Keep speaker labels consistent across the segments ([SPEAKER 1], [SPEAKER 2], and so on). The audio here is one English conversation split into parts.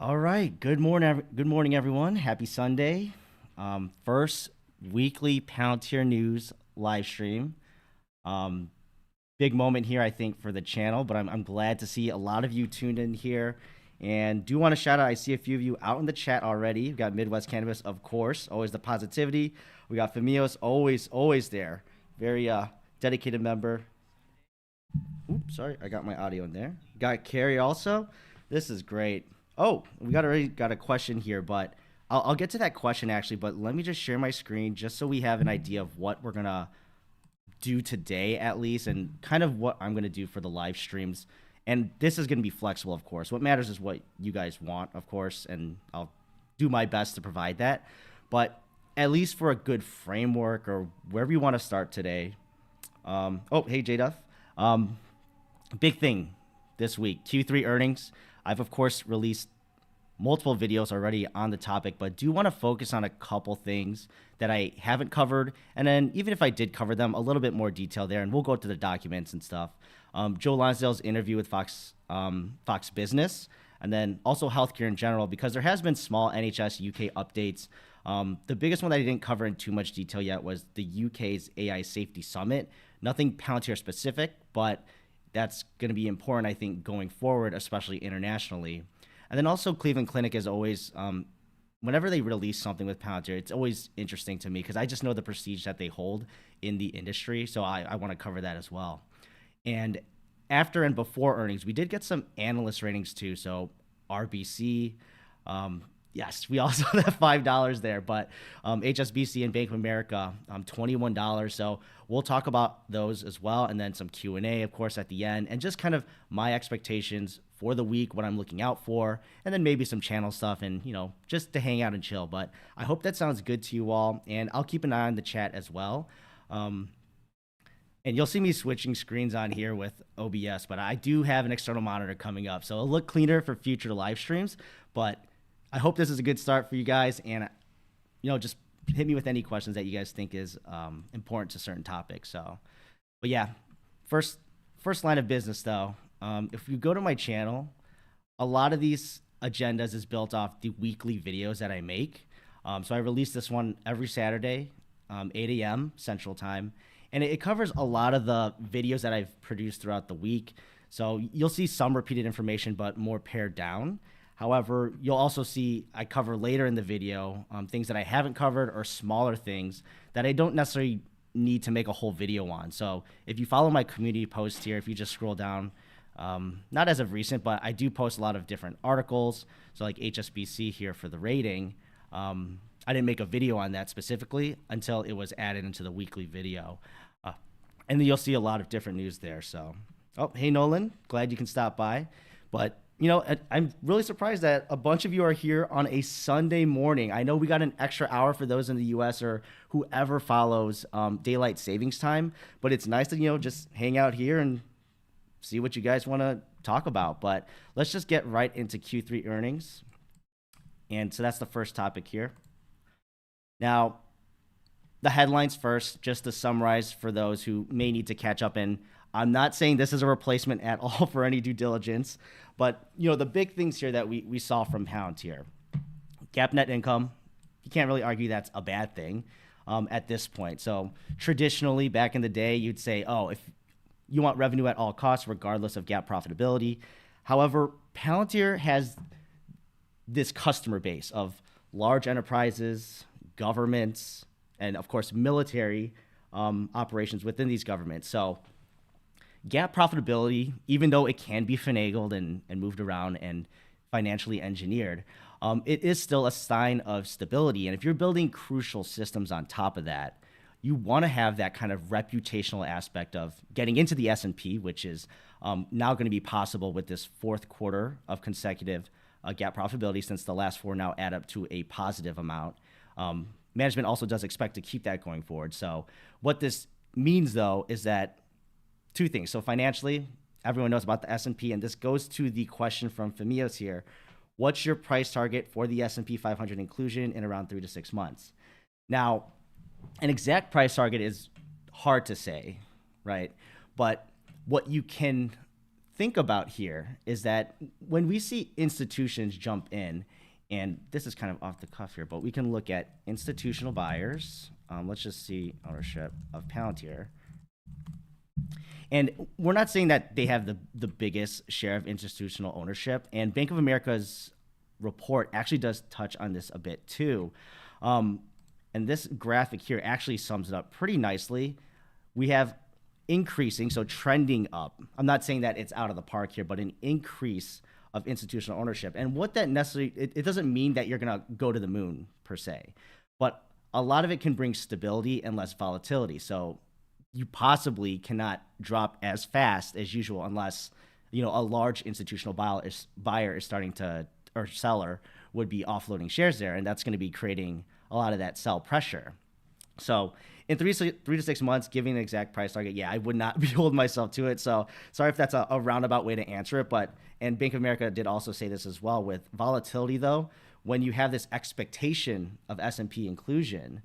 [SPEAKER 1] All right. Good morning, everyone. Happy Sunday. First weekly Palantir News live stream. Um, Big moment here, I think, for the channel, but I'm glad to see a lot of you tuned in here. And do want to shout out, I see a few of you out in the chat already. We've got Midwest Cannabis, of course, always the positivity. We got Famios, always there. Very dedicated member. Oops, sorry, I got my audio in there. Got Carrie also. This is great. Oh, we already got a question here, but I'll get to that question actually. But let me just share my screen just so we have an idea of what we're gonna do today at least, and kind of what I'm gonna do for the live streams. And this is gonna be flexible, of course. What matters is what you guys want, of course, and I'll do my best to provide that. But at least for a good framework or wherever you want to start today. Oh, hey, J Duff. Big thing this week, Q3 earnings. I've, of course, released multiple videos already on the topic, but do want to focus on a couple things that I haven't covered. And then even if I did cover them, a little bit more detail there, and we'll go to the documents and stuff. Joe Lonsdale's interview with Fox Business, and then also healthcare in general, because there has been small NHS UK updates. The biggest one that I didn't cover in too much detail yet was the UK's AI Safety Summit. Nothing Palantir specific, but that's going to be important, I think, going forward, especially internationally. And then also Cleveland Clinic is always, whenever they release something with Palantir, it's always interesting to me because I just know the prestige that they hold in the industry. So I want to cover that as well. And after and before earnings, we did get some analyst ratings too. So RBC, yes, we also have $5 there, but HSBC and Bank of America, $21. So we'll talk about those as well, and then some Q&A, of course, at the end, and just kind of my expectations for the week, what I'm looking out for, and then maybe some channel stuff, and just to hang out and chill. But I hope that sounds good to you all, and I'll keep an eye on the chat as well. And you'll see me switching screens on here with OBS, but I do have an external monitor coming up, so it'll look cleaner for future live streams. But I hope this is a good start for you guys, and just hit me with any questions that you guys think is important to certain topics. So, but yeah, first line of business though. If you go to my channel, a lot of these agendas is built off the weekly videos that I make. So I release this one every Saturday, 8 a.m. Central Time, and it covers a lot of the videos that I've produced throughout the week. So you'll see some repeated information, but more pared down. However, you'll also see I cover later in the video things that I haven't covered or smaller things that I don't necessarily need to make a whole video on. So if you follow my community post here, if you just scroll down, not as of recent, but I do post a lot of different articles. So like HSBC here for the rating, I didn't make a video on that specifically until it was added into the weekly video. And then you'll see a lot of different news there. So, oh, hey, Nolan, glad you can stop by. But I'm really surprised that a bunch of you are here on a Sunday morning. I know we got an extra hour for those in the U.S. or whoever follows daylight savings time, but it's nice to, just hang out here and see what you guys want to talk about. But let's just get right into Q3 earnings. And so that's the first topic here. Now, the headlines first, just to summarize for those who may need to catch up. And I'm not saying this is a replacement at all for any due diligence, but the big things here that we saw from Palantir. GAAP net income, you can't really argue that's a bad thing at this point. So traditionally, back in the day, you'd say, oh, if you want revenue at all costs, regardless of GAAP profitability. However, Palantir has this customer base of large enterprises, governments, and of course, military operations within these governments. So GAAP profitability, even though it can be finagled and moved around and financially engineered, it is still a sign of stability. And if you're building crucial systems on top of that, you want to have that kind of reputational aspect of getting into the S&P, which is now going to be possible with this fourth quarter of consecutive GAAP profitability, since the last four now add up to a positive amount. Management also does expect to keep that going forward. So what this means, though, is that two things. So financially, everyone knows about the S&P, and this goes to the question from Famios here. What's your price target for the S&P 500 inclusion in around 3 to 6 months? Now, an exact price target is hard to say, right? But what you can think about here is that when we see institutions jump in, and this is kind of off the cuff here, but we can look at institutional buyers. Let's just see ownership of Palantir. And we're not saying that they have the biggest share of institutional ownership. And Bank of America's report actually does touch on this a bit too. And this graphic here actually sums it up pretty nicely. We have increasing, so trending up. I'm not saying that it's out of the park here, but an increase of institutional ownership. And what that necessarily, it doesn't mean that you're going to go to the moon per se, but a lot of it can bring stability and less volatility. So you possibly cannot drop as fast as usual unless, you know, a large institutional buyer is starting to, or seller would be offloading shares there, and that's going to be creating a lot of that sell pressure. So in 3 to 6 months, giving an exact price target, yeah, I would not be holding myself to it. So sorry if that's a roundabout way to answer it, but, and Bank of America did also say this as well, with volatility though, when you have this expectation of S&P inclusion,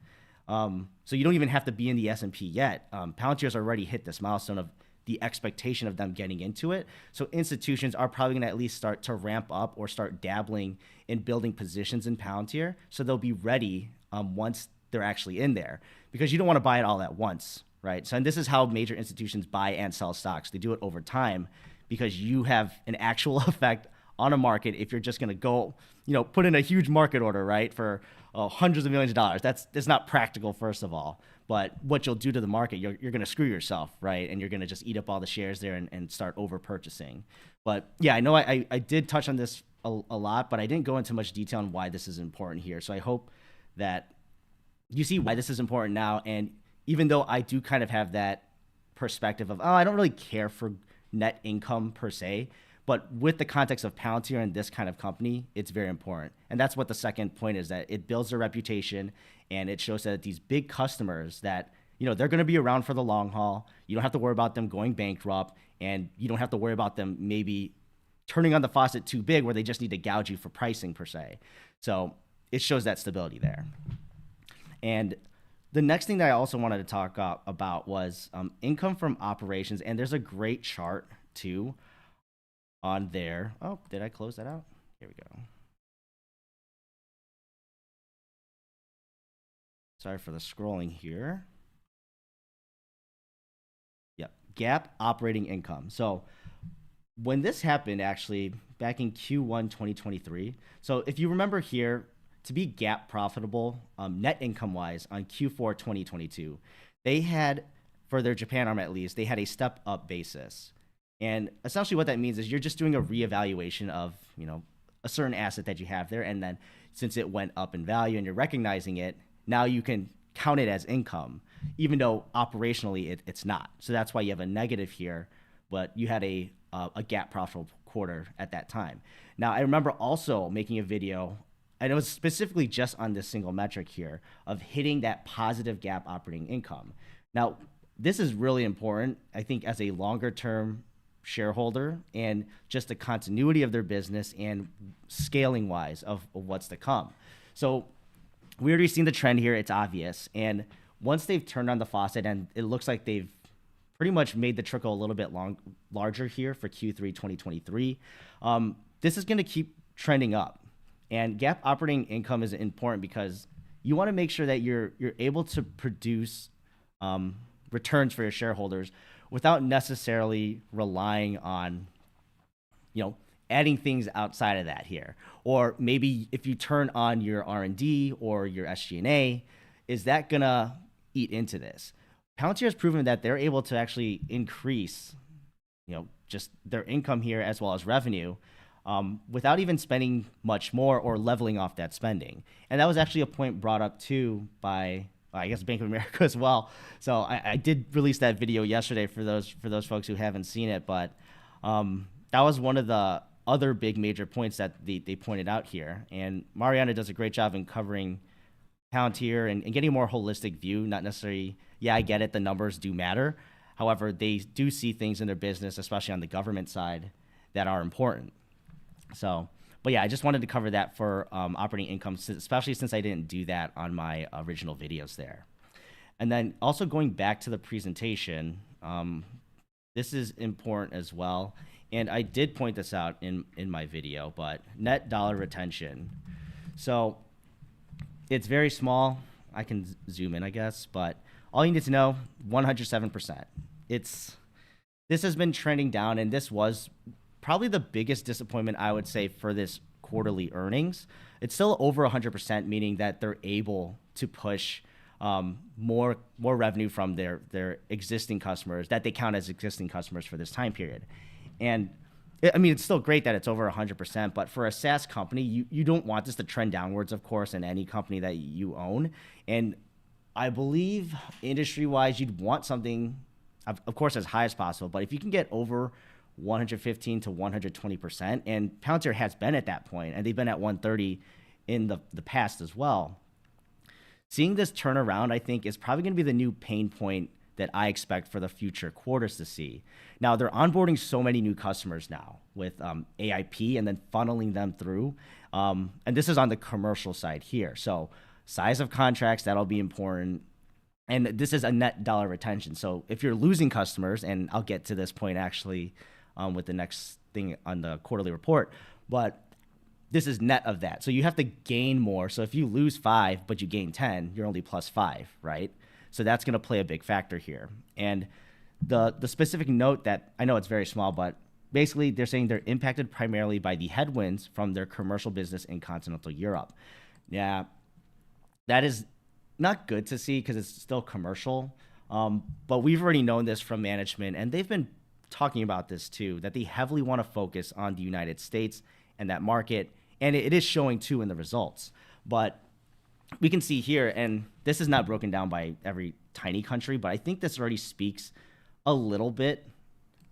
[SPEAKER 1] so you don't even have to be in the S&P yet. Palantir's already hit this milestone of the expectation of them getting into it. So institutions are probably going to at least start to ramp up or start dabbling in building positions in Palantir, so they'll be ready once they're actually in there, because you don't want to buy it all at once, right? So, and this is how major institutions buy and sell stocks. They do it over time because you have an actual effect on a market if you're just going to go, you know, put in a huge market order, right, for hundreds of millions of dollars. That's not practical, first of all. But what you'll do to the market, you're going to screw yourself, right? And you're going to just eat up all the shares there and start over purchasing. But yeah, I know I did touch on this a lot, but I didn't go into much detail on why this is important here. So I hope that you see why this is important now. And even though I do kind of have that perspective of, oh, I don't really care for net income per se, but with the context of Palantir and this kind of company, it's very important. And that's what the second point is, that it builds their reputation and it shows that these big customers that, you know, they're going to be around for the long haul. You don't have to worry about them going bankrupt, and you don't have to worry about them maybe turning on the faucet too big where they just need to gouge you for pricing per se. So it shows that stability there. And the next thing that I also wanted to talk about was income from operations. And there's a great chart too on there. Oh, did I close that out? Here we go. Sorry for the scrolling here. Yep, GAAP operating income. So when this happened, actually, back in Q1 2023, so if you remember here, to be GAAP profitable, net income-wise, on Q4 2022, they had, for their Japan arm at least, they had a step-up basis. And essentially what that means is you're just doing a reevaluation of, you know, a certain asset that you have there, and then since it went up in value and you're recognizing it, now you can count it as income, even though operationally it's not. So that's why you have a negative here, but you had a GAAP profitable quarter at that time. Now, I remember also making a video, and it was specifically just on this single metric here, of hitting that positive GAAP operating income. Now, this is really important, I think, as a longer term shareholder and just the continuity of their business and scaling wise of what's to come. So we already seen the trend here, it's obvious. And once they've turned on the faucet, and it looks like they've pretty much made the trickle a little bit larger here for Q3 2023, this is going to keep trending up. And GAAP operating income is important because you want to make sure that you're able to produce returns for your shareholders without necessarily relying on, you know, adding things outside of that here. Or maybe if you turn on your R&D or your SG&A, is that gonna eat into this? Palantir has proven that they're able to actually increase, you know, just their income here as well as revenue without even spending much more or leveling off that spending. And that was actually a point brought up too by, I guess, Bank of America as well. So I did release that video yesterday for those folks who haven't seen it, but that was one of the other big major points that they pointed out here. And Mariana does a great job in covering Palantir and getting a more holistic view, not necessarily, yeah, I get it, the numbers do matter. However, they do see things in their business, especially on the government side, that are important. So, but yeah, I just wanted to cover that for operating income, especially since I didn't do that on my original videos there. And then also going back to the presentation, this is important as well. And I did point this out in my video, but net dollar retention. So it's very small. I can zoom in, I guess, but all you need to know, 107%. This has been trending down, and this was probably the biggest disappointment, I would say, for this quarterly earnings. It's still over 100%, meaning that they're able to push more revenue from their existing customers that they count as existing customers for this time period. And I mean, it's still great that it's over 100%, but for a SaaS company, you don't want this to trend downwards, of course, in any company that you own. And I believe industry-wise, you'd want something, of course, as high as possible, but if you can get over 115 to 120%, and Palantir has been at that point, and they've been at 130 in the past as well. Seeing this turnaround, I think, is probably going to be the new pain point that I expect for the future quarters to see. Now, they're onboarding so many new customers now with AIP and then funneling them through. And this is on the commercial side here. So size of contracts, that'll be important. And this is a net dollar retention. So if you're losing customers, and I'll get to this point actually with the next thing on the quarterly report, but this is net of that. So you have to gain more. So if you lose 5, but you gain 10, you're only plus 5, right? So that's going to play a big factor here. And the specific note that, I know it's very small, but basically they're saying they're impacted primarily by the headwinds from their commercial business in continental Europe. Yeah, that is not good to see because it's still commercial. But we've already known this from management, and they've been talking about this too, that they heavily want to focus on the United States and that market. And it is showing too in the results. But we can see here, and this is not broken down by every tiny country, but I think this already speaks a little bit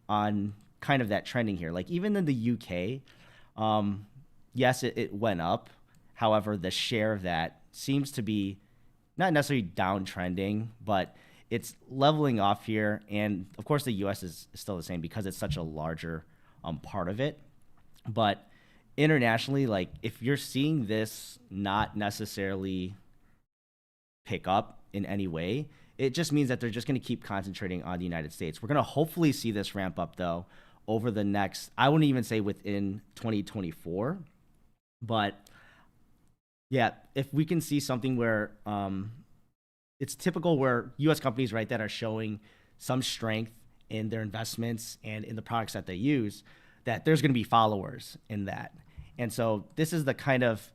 [SPEAKER 1] on kind of that trending here. Like even in the UK, yes, it went up. However, the share of that seems to be not necessarily downtrending, but it's leveling off here. And of course, the US is still the same because it's such a larger part of it. But internationally, like if you're seeing this not necessarily pick up in any way, it just means that they're just going to keep concentrating on the United States. We're going to hopefully see this ramp up though over the next, I wouldn't even say within 2024, but yeah, if we can see something where it's typical where US companies, right, that are showing some strength in their investments and in the products that they use, that there's going to be followers in that. And so this is the kind of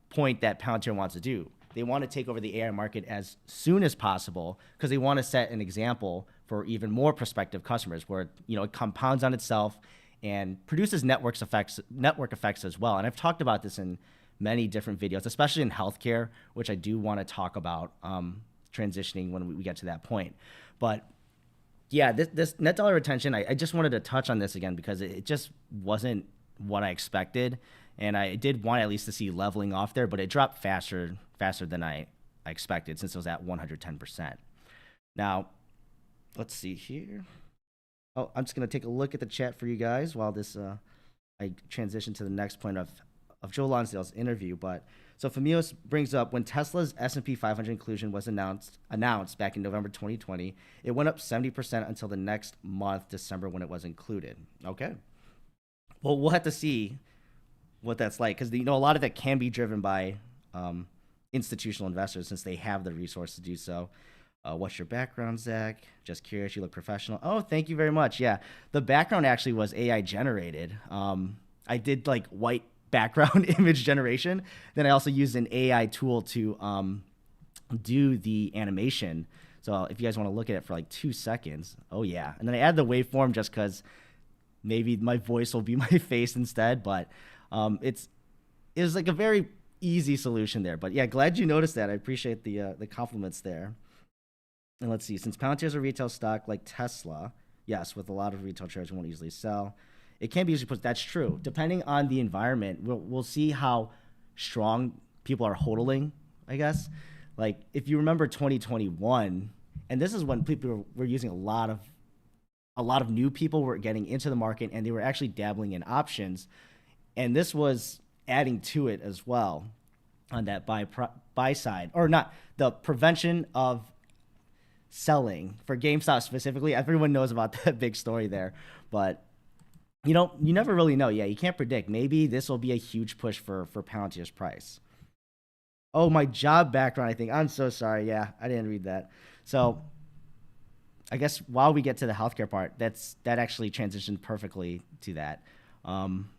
[SPEAKER 1] point that Palantir wants to do. They want to take over the AI market as soon as possible because they want to set an example for even more prospective customers where, you know, it compounds on itself and produces network effects as well. And I've talked about this in many different videos, especially in healthcare, which I do want to talk about transitioning when we get to that point. But yeah, this net dollar retention, I just wanted to touch on this again because it just wasn't what I expected. And I did want at least to see leveling off there, but it dropped faster than I expected since it was at 110%. Now, let's see here. Oh, I'm just going to take a look at the chat for you guys while this I transition to the next point of Joe Lonsdale's interview. But so Famios brings up when Tesla's S&P 500 inclusion was announced back in November 2020, it went up 70% until the next month, December, when it was included. Okay. Well, we'll have to see what that's like because, you know, a lot of that can be driven by institutional investors since they have the resource to do so. What's your background, Zach? Just curious. You look professional. Oh, thank you very much. Yeah, the background actually was AI generated. I did like white background image generation. Then I also used an AI tool to do the animation. So if you guys want to look at it for like 2 seconds, oh yeah. And then I add the waveform just because maybe my voice will be my face instead. But it was like a very easy solution there. But yeah, glad you noticed that. I appreciate the compliments there. And let's see, since Palantir is a retail stock like Tesla, yes, with a lot of retail shares won't easily sell. It can be easily put. That's true. Depending on the environment, we'll see how strong people are hodling, I guess. Like if you remember 2021, and this is when people were using a lot of new people were getting into the market, and they were actually dabbling in options, and this was adding to it as well on that buy side, or not the prevention of selling for GameStop specifically. Everyone knows about that big story there, but You never really know. Yeah, you can't predict. Maybe this will be a huge push for Palantir's price. Oh, my job background, I think. I'm so sorry. Yeah, I didn't read that. So I guess while we get to the healthcare part, that actually transitioned perfectly to that. Um,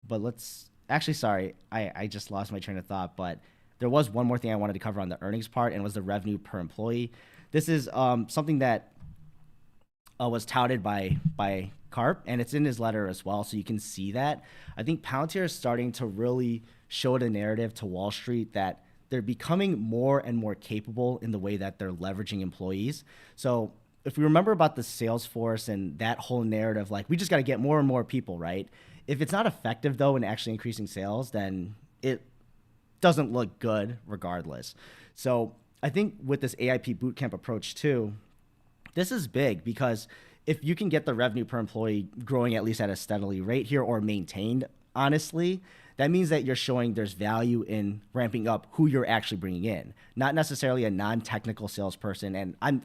[SPEAKER 1] but let's actually, sorry, I just lost my train of thought. But there was one more thing I wanted to cover on the earnings part, and it was the revenue per employee. This is something that was touted by Karp, and it's in his letter as well, so you can see that. I think Palantir is starting to really show the narrative to Wall Street that they're becoming more and more capable in the way that they're leveraging employees. So if we remember about the Salesforce and that whole narrative, like we just got to get more and more people, right? If it's not effective though in actually increasing sales, then it doesn't look good regardless. So I think with this AIP bootcamp approach too, this is big because if you can get the revenue per employee growing at least at a steadily rate here or maintained, honestly, that means that you're showing there's value in ramping up who you're actually bringing in, not necessarily a non-technical salesperson. And I'm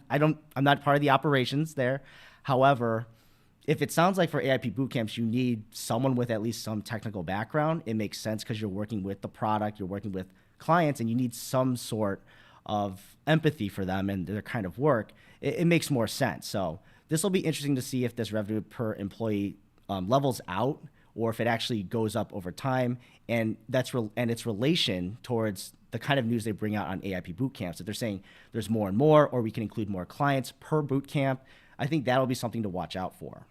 [SPEAKER 1] not part of the operations there. However, if it sounds like for AIP bootcamps, you need someone with at least some technical background, it makes sense because you're working with the product, you're working with clients, and you need some sort of empathy for them and their kind of work. It makes more sense. So this will be interesting to see if this revenue per employee levels out or if it actually goes up over time, and and its relation towards the kind of news they bring out on AIP bootcamps. If they're saying there's more and more, or we can include more clients per bootcamp, I think that'll be something to watch out for.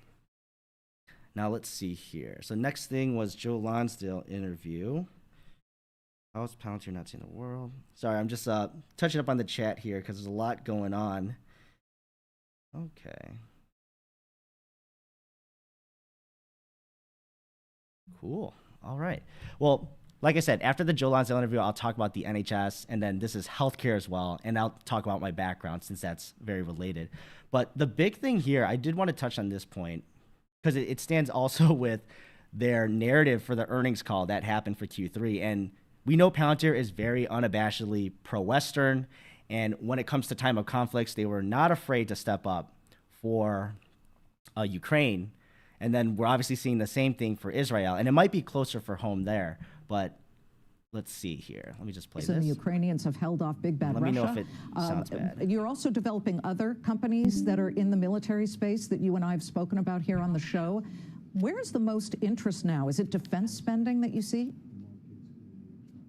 [SPEAKER 1] Now let's see here. So next thing was Joe Lonsdale interview. How's Palantir not seeing the world? Sorry, I'm just touching up on the chat here because there's a lot going on. Okay. Cool. All right. Well, like I said, after the Joe Lonsdale interview, I'll talk about the NHS, and then this is healthcare as well, and I'll talk about my background since that's very related. But the big thing here, I did want to touch on this point because it stands also with their narrative for the earnings call that happened for Q3. And we know Palantir is very unabashedly pro-Western, and when it comes to time of conflicts, they were not afraid to step up for Ukraine. And then we're obviously seeing the same thing for Israel, and it might be closer for home there, but let's see here. Let me just play this.
[SPEAKER 2] The Ukrainians have held off big bad Russia.
[SPEAKER 1] Let me know if it sounds bad.
[SPEAKER 2] You're also developing other companies that are in the military space that you and I have spoken about here on the show. Where is the most interest now? Is it defense spending that you see?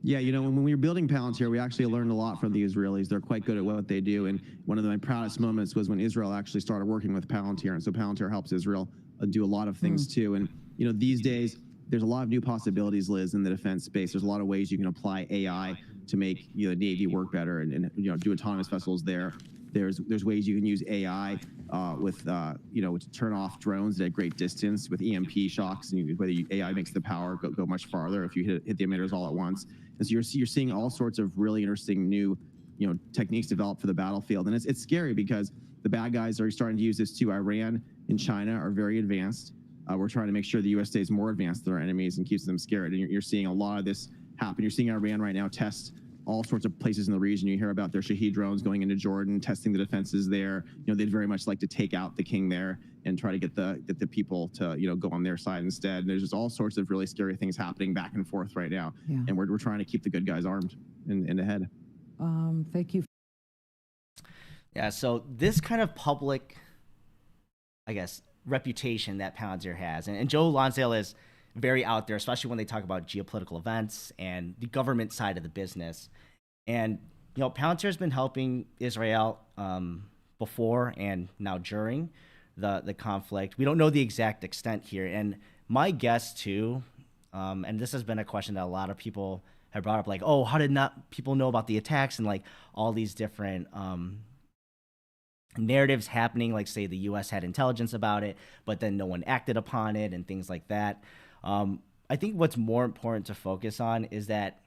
[SPEAKER 3] Yeah, when we were building Palantir, we actually learned a lot from the Israelis. They're quite good at what they do, and one of my proudest moments was when Israel actually started working with Palantir, and so Palantir helps Israel do a lot of things too. And these days, there's a lot of new possibilities, Liz, in the defense space. There's a lot of ways you can apply AI to make the Navy work better and do autonomous vessels there. There's ways you can use AI to turn off drones at a great distance with EMP shocks, and whether AI makes the power go much farther if you hit the emitters all at once. And so you're seeing all sorts of really interesting new techniques developed for the battlefield, and it's scary because the bad guys are starting to use this too. Iran and China are very advanced. We're trying to make sure the U.S. stays more advanced than our enemies and keeps them scared. And you're seeing a lot of this happen. You're seeing Iran right now test all sorts of places in the region. You hear about their Shahed drones going into Jordan, testing the defenses there. They'd very much like to take out the king there and try to get the people to go on their side instead. And there's just all sorts of really scary things happening back and forth right now. Yeah. And we're trying to keep the good guys armed and ahead.
[SPEAKER 2] Thank you.
[SPEAKER 1] Yeah, so this kind of public, I guess, reputation that Palantir has, and Joe Lonsdale is very out there, especially when they talk about geopolitical events and the government side of the business. And Palantir has been helping Israel before and now during the conflict. We don't know the exact extent here, and my guess too, and this has been a question that a lot of people have brought up, like, oh, how did not people know about the attacks and like all these different narratives happening, like say the U.S. had intelligence about it, but then no one acted upon it and things like that. I think what's more important to focus on is that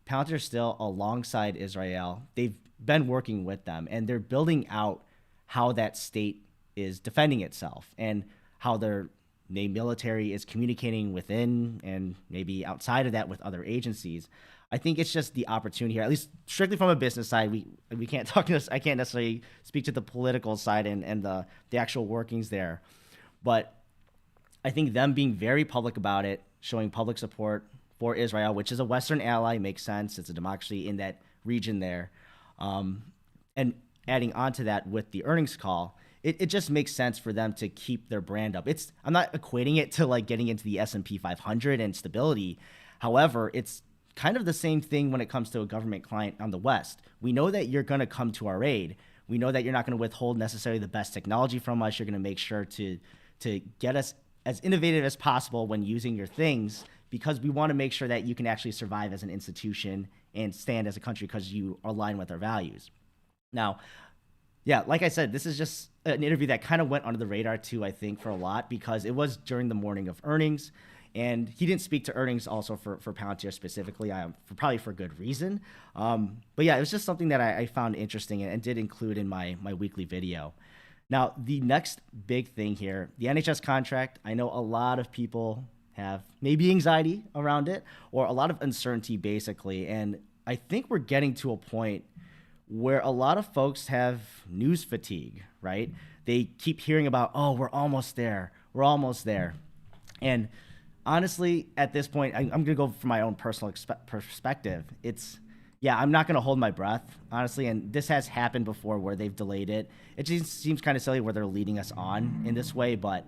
[SPEAKER 1] Palantir still alongside Israel. They've been working with them, and they're building out how that state is defending itself and how their military is communicating within and maybe outside of that with other agencies. I think it's just the opportunity here, at least strictly from a business side. We can't talk this. I can't necessarily speak to the political side and the actual workings there, but I think them being very public about it, showing public support for Israel, which is a Western ally, makes sense. It's a democracy in that region there. And adding on to that with the earnings call, it just makes sense for them to keep their brand up. I'm not equating it to like getting into the S&P 500 and stability. However, it's kind of the same thing when it comes to a government client on the West. We know that you're going to come to our aid. We know that you're not going to withhold necessarily the best technology from us. You're going to make sure to get us as innovative as possible when using your things, because we want to make sure that you can actually survive as an institution and stand as a country because you align with our values. Now, yeah, like I said, this is just an interview that kind of went under the radar too, I think, for a lot, because it was during the morning of earnings. And he didn't speak to earnings also for Palantir specifically, probably for good reason. But yeah, it was just something that I found interesting and did include in my weekly video. Now, the next big thing here, the NHS contract, I know a lot of people have maybe anxiety around it or a lot of uncertainty basically. And I think we're getting to a point where a lot of folks have news fatigue, right? They keep hearing about, oh, we're almost there. We're almost there. And honestly, at this point, I'm going to go from my own personal perspective. I'm not going to hold my breath, honestly. And this has happened before where they've delayed it. It just seems kind of silly where they're leading us on in this way. But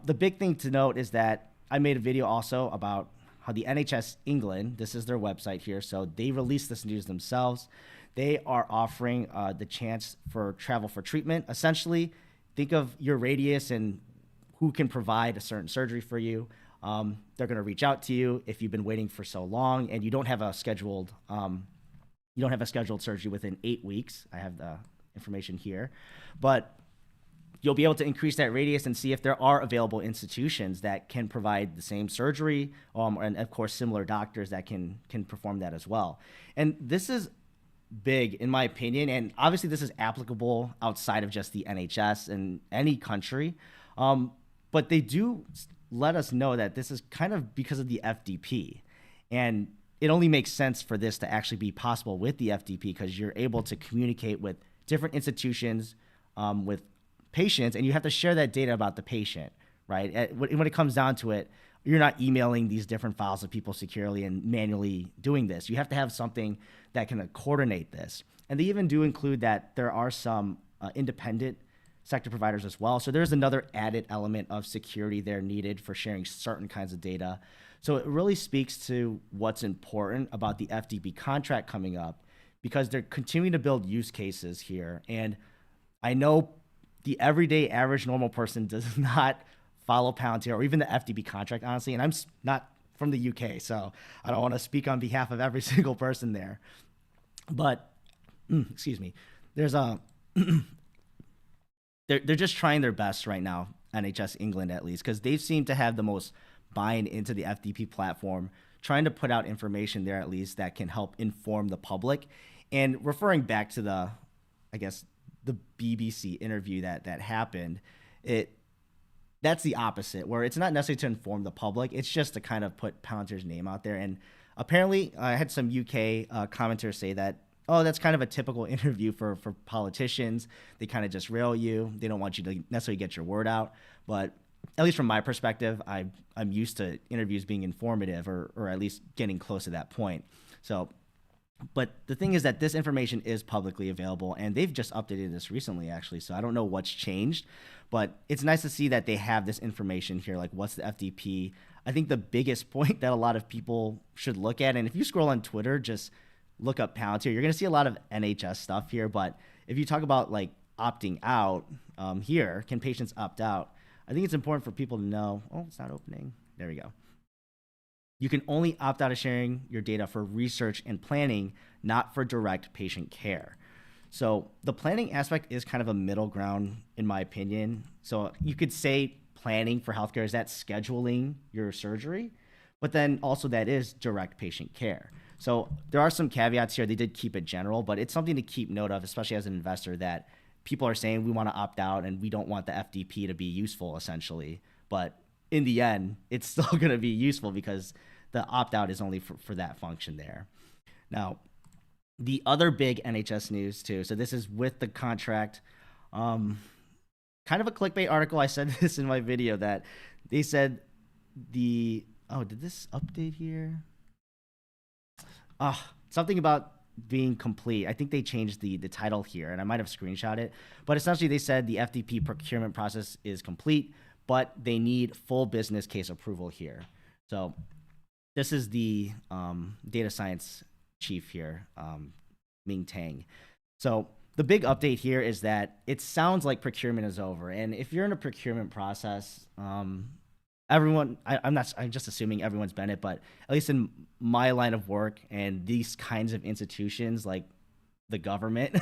[SPEAKER 1] the big thing to note is that I made a video also about how the NHS England, this is their website here, so they released this news themselves. They are offering the chance for travel for treatment. Essentially, think of your radius and who can provide a certain surgery for you. They're going to reach out to you if you've been waiting for so long and you don't have a scheduled surgery within 8 weeks. I have the information here, but you'll be able to increase that radius and see if there are available institutions that can provide the same surgery, and of course similar doctors that can perform that as well. And this is big in my opinion, and obviously this is applicable outside of just the NHS in any country, but they do let us know that this is kind of because of the FDP, and it only makes sense for this to actually be possible with the FDP because you're able to communicate with different institutions, with patients, and you have to share that data about the patient, right? When it comes down to it, you're not emailing these different files of people securely and manually doing this. You have to have something that can coordinate this. And they even do include that there are some independent sector providers as well. So there's another added element of security there needed for sharing certain kinds of data. So it really speaks to what's important about the FDP contract coming up, because they're continuing to build use cases here. And I know the everyday average normal person does not follow Palantir or even the FDP contract, honestly. And I'm not from the UK, so I don't want to speak on behalf of every single person there. But, excuse me, there's they're just trying their best right now, NHS England at least, because they seem to have the most buy-in into the FDP platform, trying to put out information there at least that can help inform the public. And referring back to the BBC interview that happened, that's the opposite, where it's not necessarily to inform the public, it's just to kind of put Palantir's name out there. And apparently I had some UK commenters say that, oh, that's kind of a typical interview for politicians. They kind of just rail you. They don't want you to necessarily get your word out. But at least from my perspective, I'm used to interviews being informative or at least getting close to that point. So, but the thing is that this information is publicly available, and they've just updated this recently, actually. So I don't know what's changed, but it's nice to see that they have this information here. Like, what's the FDP? I think the biggest point that a lot of people should look at, and if you scroll on Twitter, just look up Palantir, you're going to see a lot of NHS stuff here. But if you talk about like opting out here, can patients opt out? I think it's important for people to know, oh, it's not opening. There we go. You can only opt out of sharing your data for research and planning, not for direct patient care. So the planning aspect is kind of a middle ground, in my opinion. So you could say planning for healthcare is that scheduling your surgery, but then also that is direct patient care. So there are some caveats here. They did keep it general, but it's something to keep note of, especially as an investor, that people are saying we want to opt out and we don't want the FDP to be useful, essentially. But in the end, it's still going to be useful because the opt-out is only for that function there. Now, the other big NHS news too, so this is with the contract, kind of a clickbait article. I said this in my video that they said did this update here? Something about being complete. I think they changed the title here, and I might have screenshot it. But essentially, they said the FDP procurement process is complete, but they need full business case approval here. So this is the data science chief here, Ming Tang. So the big update here is that it sounds like procurement is over. And if you're in a procurement process, everyone, I'm just assuming everyone's been it, but at least in my line of work and these kinds of institutions like the government,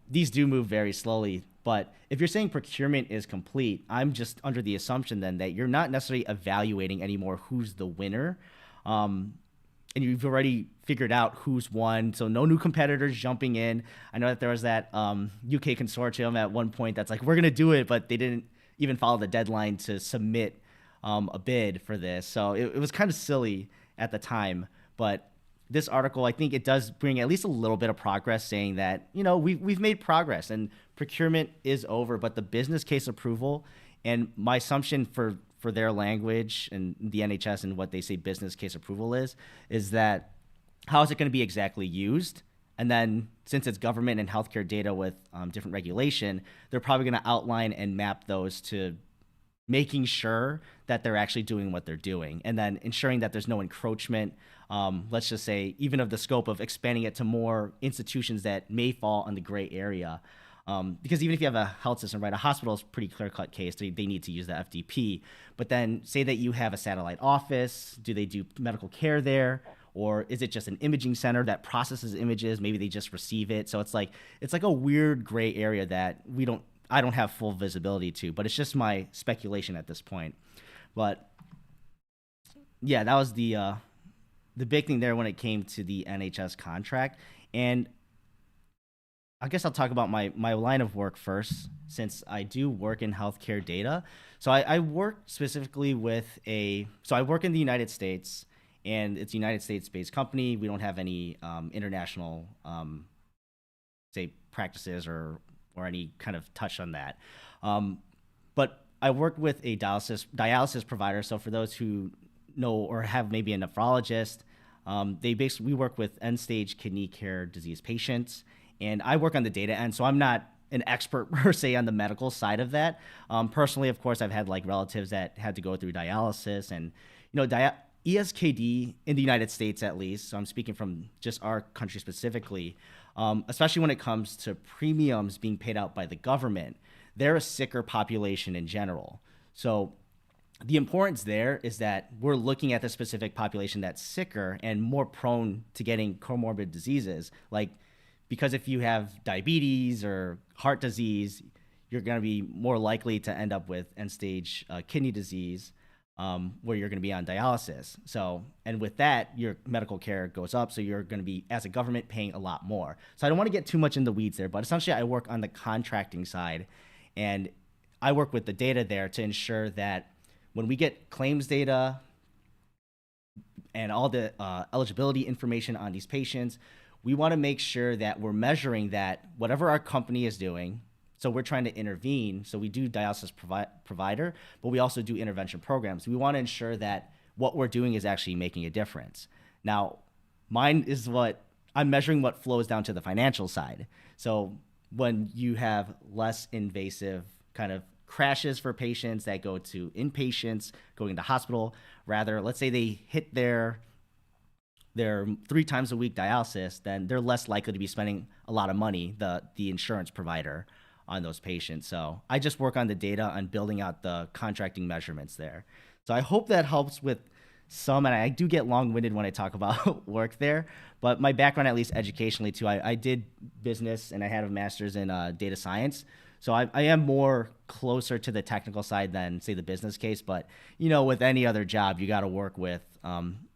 [SPEAKER 1] these do move very slowly. But if you're saying procurement is complete, I'm just under the assumption then that you're not necessarily evaluating anymore who's the winner. And you've already figured out who's won, so no new competitors jumping in. I know that there was that UK consortium at one point that's like, we're going to do it, but they didn't even follow the deadline to submit a bid for this. So it was kind of silly at the time. But this article, I think it does bring at least a little bit of progress, saying that, we've made progress and procurement is over, but the business case approval, and my assumption for their language and the NHS and what they say business case approval is that how is it going to be exactly used? And then since it's government and healthcare data with different regulation, they're probably going to outline and map those to making sure that they're actually doing what they're doing, and then ensuring that there's no encroachment. Let's just say even of the scope of expanding it to more institutions that may fall on the gray area. Because even if you have a health system, right, a hospital is a pretty clear-cut case. They need to use the FDP. But then say that you have a satellite office. Do they do medical care there? Or is it just an imaging center that processes images? Maybe they just receive it. So it's like a weird gray area that I don't have full visibility to. But it's just my speculation at this point. But yeah, that was the big thing there when it came to the NHS contract. And I guess I'll talk about my line of work first, since I do work in healthcare data. So I work specifically with I work in the United States, and it's a United States-based company. We don't have any international, say, practices or any kind of touch on that. But I work with a dialysis provider. So for those who know or have maybe a nephrologist, we work with end-stage kidney care disease patients. And I work on the data end, so I'm not an expert per se on the medical side of that. Personally, of course, I've had like relatives that had to go through dialysis, and ESKD in the United States, at least. So I'm speaking from just our country specifically, especially when it comes to premiums being paid out by the government. They're a sicker population in general. So the importance there is that we're looking at the specific population that's sicker and more prone to getting comorbid diseases, because if you have diabetes or heart disease, you're going to be more likely to end up with end-stage kidney disease, where you're going to be on dialysis. So, and with that, your medical care goes up, so you're going to be, as a government, paying a lot more. So I don't want to get too much in the weeds there, but essentially I work on the contracting side, and I work with the data there to ensure that when we get claims data and all the eligibility information on these patients, we want to make sure that we're measuring that whatever our company is doing. So we're trying to intervene. So we do dialysis provider, but we also do intervention programs. We want to ensure that what we're doing is actually making a difference. Now, mine is I'm measuring what flows down to the financial side. So when you have less invasive kind of crashes for patients that go to inpatients, going into hospital, rather, let's say they hit their 3 times a week dialysis, then they're less likely to be spending a lot of money, the insurance provider, on those patients. So I just work on the data on building out the contracting measurements there. So I hope that helps with some, and I do get long-winded when I talk about work there, but my background, at least educationally too, I did business and I had a master's in data science. So I am more closer to the technical side than, say, the business case. But, with any other job, you got to work with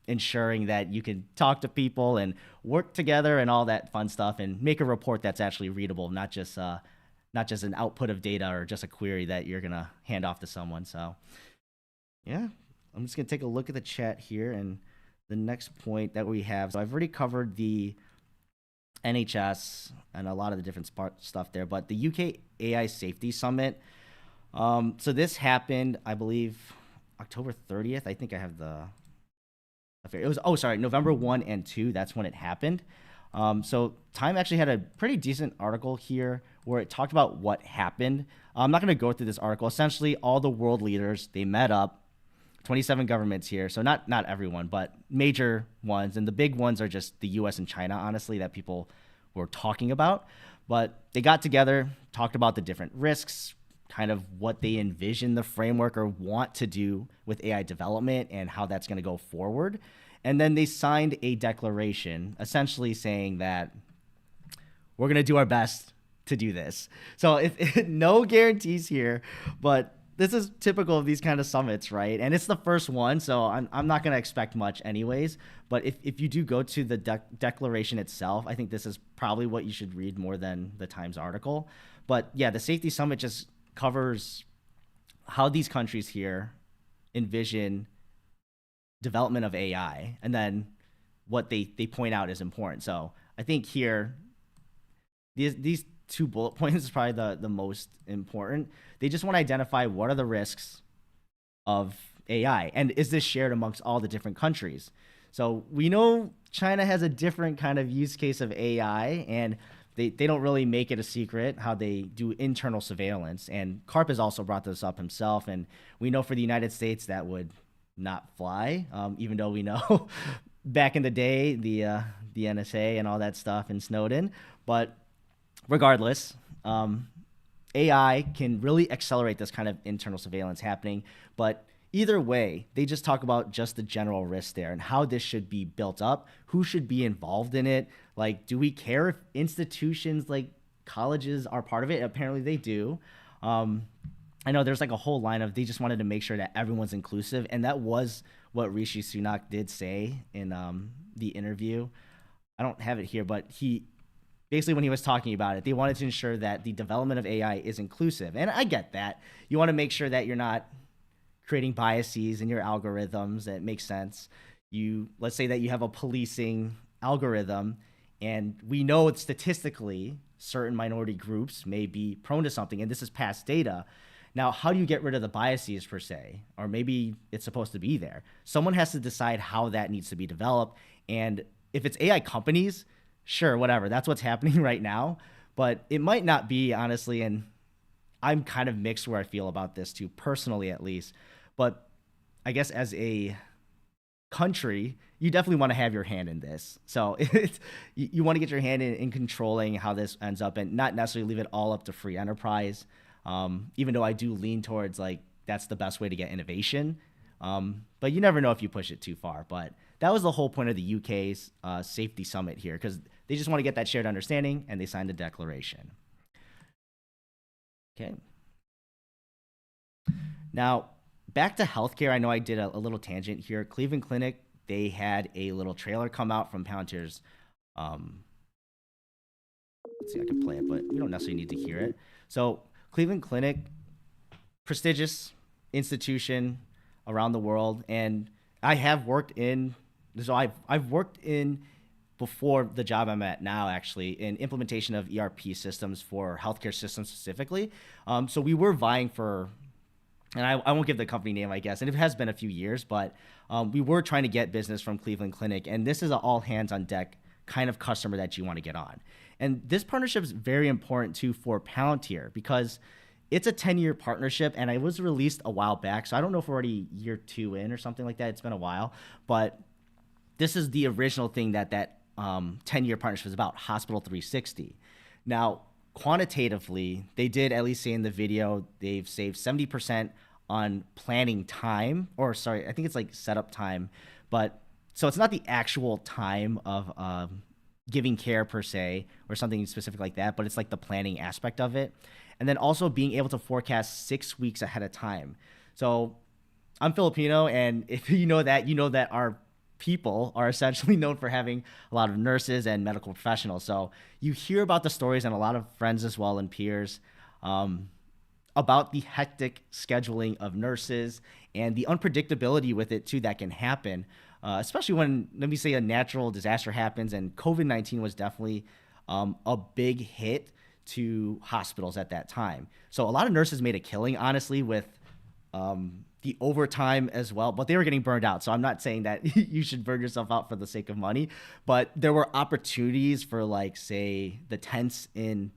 [SPEAKER 1] ensuring that you can talk to people and work together and all that fun stuff and make a report that's actually readable, not just an output of data or just a query that you're going to hand off to someone. So, yeah, I'm just going to take a look at the chat here and the next point that we have. So I've already covered the NHS and a lot of the different stuff there, but the UK AI Safety Summit, So this happened, I believe, October 30th. I think I have it was, oh, sorry, November 1 and 2. That's when it happened. So Time actually had a pretty decent article here where it talked about what happened. I'm not going to go through this article. Essentially, all the world leaders, they met up, 27 governments here. So not everyone, but major ones. And the big ones are just the US and China, honestly, that people were talking about. But they got together, talked about the different risks, kind of what they envision the framework or want to do with AI development and how that's going to go forward. And then they signed a declaration essentially saying that we're going to do our best to do this. So no guarantees here, but this is typical of these kind of summits, right? And it's the first one, so I'm not going to expect much anyways. But if you do go to the declaration itself, I think this is probably what you should read more than the Times article. But yeah, the Safety Summit just covers how these countries here envision development of AI, and then what they point out is important. So I think here, these 2 bullet points is probably the most important. They just want to identify what are the risks of AI, and is this shared amongst all the different countries? So we know China has a different kind of use case of AI, and they don't really make it a secret how they do internal surveillance. And Karp has also brought this up himself, and we know for the United States that would not fly, even though we know back in the day the NSA and all that stuff and Snowden. But regardless, AI can really accelerate this kind of internal surveillance happening. But either way, they just talk about just the general risk there and how this should be built up, who should be involved in it. Like, do we care if institutions like colleges are part of it? Apparently they do. I know there's like a whole line of, they just wanted to make sure that everyone's inclusive. And that was what Rishi Sunak did say in the interview. I don't have it here, but he basically, when he was talking about it, they wanted to ensure that the development of AI is inclusive. And I get that. You want to make sure that you're not creating biases in your algorithms. That makes sense. Let's say that you have a policing algorithm, and we know statistically certain minority groups may be prone to something, and this is past data. Now, how do you get rid of the biases per se? Or maybe it's supposed to be there. Someone has to decide how that needs to be developed. And if it's AI companies, sure, whatever. That's what's happening right now. But it might not be, honestly, and I'm kind of mixed where I feel about this too, personally at least. But I guess as a country, you definitely want to have your hand in this. So you want to get your hand in controlling how this ends up and not necessarily leave it all up to free enterprise. Even though I do lean towards like that's the best way to get innovation. But you never know if you push it too far. But that was the whole point of the UK's safety summit here, because they just want to get that shared understanding, and they signed a declaration. Okay. Now, back to healthcare. I know I did a little tangent here. Cleveland Clinic, they had a little trailer come out from Palantir's. Let's see, I can play it, but we don't necessarily need to hear it. So Cleveland Clinic, prestigious institution around the world, and I have worked in. So I've worked in, before the job I'm at now, actually, in implementation of ERP systems for healthcare systems specifically. So we were vying for, and I won't give the company name, I guess, and it has been a few years, but we were trying to get business from Cleveland Clinic, and this is an all hands on deck kind of customer that you want to get on. And this partnership is very important too for Palantir, because it's a 10-year partnership, and it was released a while back. So I don't know if we're already year 2 in or something like that. It's been a while, but this is the original thing that 10-year partnership is about, Hospital 360. Now, quantitatively, they did at least say in the video, they've saved 70% on planning time, or sorry, I think it's like setup time. But so it's not the actual time of giving care per se or something specific like that, but it's like the planning aspect of it. And then also being able to forecast 6 weeks ahead of time. So I'm Filipino, and if you know that our people are essentially known for having a lot of nurses and medical professionals. So you hear about the stories, and a lot of friends as well and peers, about the hectic scheduling of nurses and the unpredictability with it too that can happen, especially when, let me say, a natural disaster happens, and COVID-19 was definitely a big hit to hospitals at that time. So a lot of nurses made a killing, honestly, with the overtime as well, but they were getting burned out. So I'm not saying that you should burn yourself out for the sake of money, but there were opportunities for, like, say, the tents in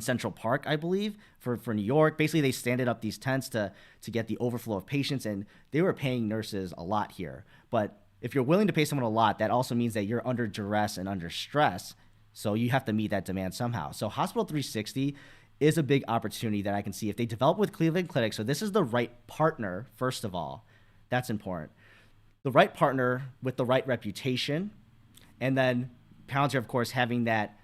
[SPEAKER 1] Central Park, I believe, for New York. Basically, they standed up these tents to get the overflow of patients, and they were paying nurses a lot here. But if you're willing to pay someone a lot, that also means that you're under duress and under stress, so you have to meet that demand somehow. So Hospital 360 is a big opportunity that I can see if they develop with Cleveland Clinic. So this is the right partner, first of all. That's important. The right partner with the right reputation, and then Palantir, of course, having that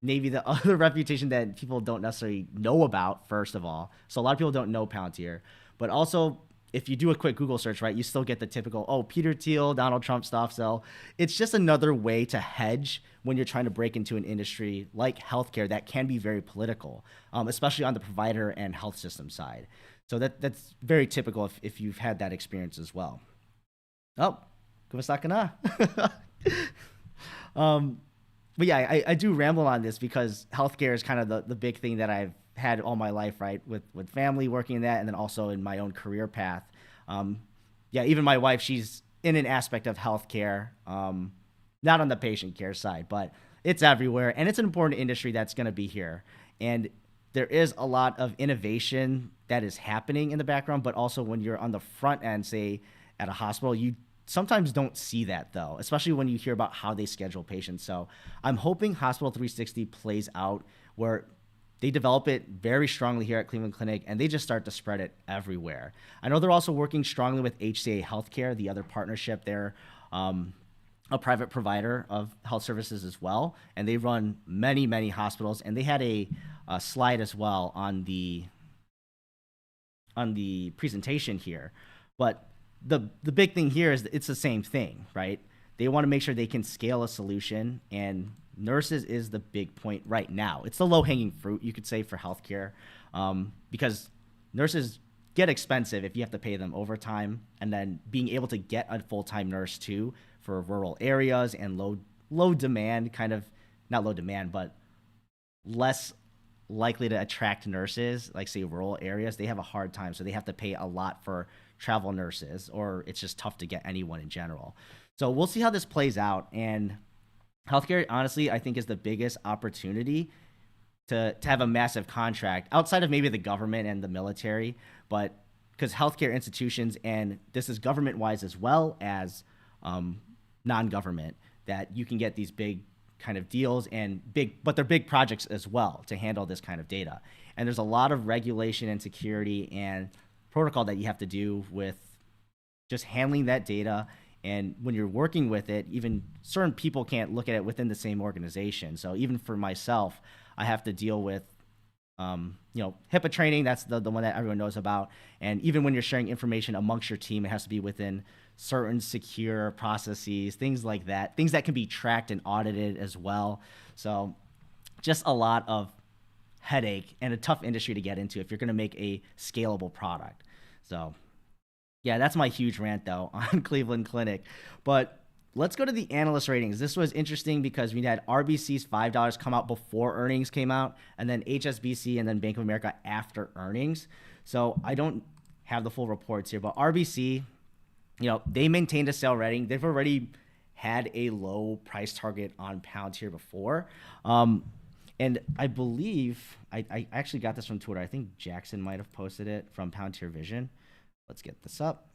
[SPEAKER 1] maybe the other reputation that people don't necessarily know about, first of all. So a lot of people don't know Palantir. But also, if you do a quick Google search, right, you still get the typical, oh, Peter Thiel, Donald Trump stuff. So it's just another way to hedge when you're trying to break into an industry like healthcare that can be very political, especially on the provider and health system side. So that's very typical if you've had that experience as well. Oh, kumusta ka na? But yeah, I do ramble on this because healthcare is kind of the big thing that I've had all my life, right? With family working in that, and then also in my own career path. Yeah, even my wife, she's in an aspect of healthcare, not on the patient care side, but it's everywhere, and it's an important industry that's going to be here. And there is a lot of innovation that is happening in the background, but also when you're on the front end, say at a hospital, you sometimes don't see that, though, especially when you hear about how they schedule patients. So I'm hoping Hospital 360 plays out where they develop it very strongly here at Cleveland Clinic, and they just start to spread it everywhere. I know they're also working strongly with HCA Healthcare, the other partnership. They're a private provider of health services as well, and they run many, many hospitals. And they had a slide as well on the presentation here. But the big thing here is that it's the same thing, right? They want to make sure they can scale a solution, and nurses is the big point right now. It's the low-hanging fruit, you could say, for healthcare, because nurses get expensive if you have to pay them overtime, and then being able to get a full-time nurse too for rural areas and low demand, kind of not low demand, but less likely to attract nurses, like say rural areas, they have a hard time. So they have to pay a lot for travel nurses, or it's just tough to get anyone in general. So we'll see how this plays out. And healthcare, honestly, I think is the biggest opportunity to have a massive contract outside of maybe the government and the military, but because healthcare institutions, and this is government-wise as well as non-government, that you can get these big kind of deals and but they're big projects as well to handle this kind of data. And there's a lot of regulation and security and protocol that you have to do with just handling that data. And when you're working with it, even certain people can't look at it within the same organization. So even for myself, I have to deal with, HIPAA training. That's the one that everyone knows about. And even when you're sharing information amongst your team, it has to be within certain secure processes, things like that, things that can be tracked and audited as well. So just a lot of headache and a tough industry to get into if you're going to make a scalable product. So yeah, that's my huge rant though on Cleveland Clinic. But let's go to the analyst ratings. This was interesting because we had RBC's $5 come out before earnings came out, and then HSBC and then Bank of America after earnings. So I don't have the full reports here, but RBC, they maintained a sell rating. They've already had a low price target on Palantir before. And I believe, I actually got this from Twitter. I think Jackson might have posted it from Palantir Vision. Let's get this up.